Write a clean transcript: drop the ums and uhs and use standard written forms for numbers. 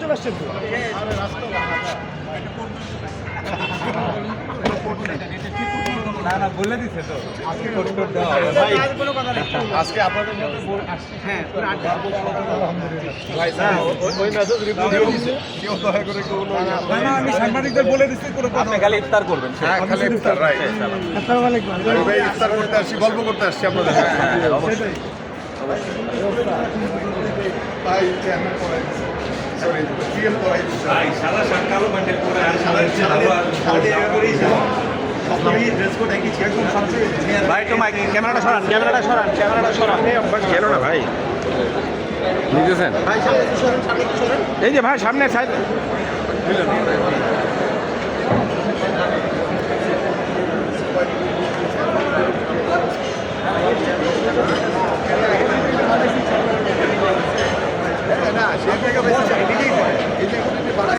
চলে আসছেন তো? না না বলে দিছে তো আজকে কোড দেওয়া হবে কোনো কথা নেই। আজকে আপনাদের সাথে হ্যাঁ, পুরো আড্ডা। ভাই স্যার ওই মেসেজ রিপ্লাই দিয়ে দিছে কেউ দয়া করে কেউ না না আমি সাংবাদিকদের বলে দিচ্ছি কোনো কথা আপনি খালি ইফতার করবেন হ্যাঁ খালি ইফতার রাইট আসসালামু আলাইকুম। ভাই ইফতার করতে আসছি গল্প করতে আসছি আপনাদের সাথে সেটাই। ভাই চেয়ারম্যান পড়াই সরি পিএম পড়াই দিচ্ছে ভাই সাদা শার্ট কালো প্যান্টের পরে ভাই তো মাইক ক্যামেরাটা সরান খেলো না ভাই বুঝেছেন ভাই সামনে কি সরেন, সামনে কি সরেন? এই যে ভাই সামনে সাইড না সে থেকে বেশি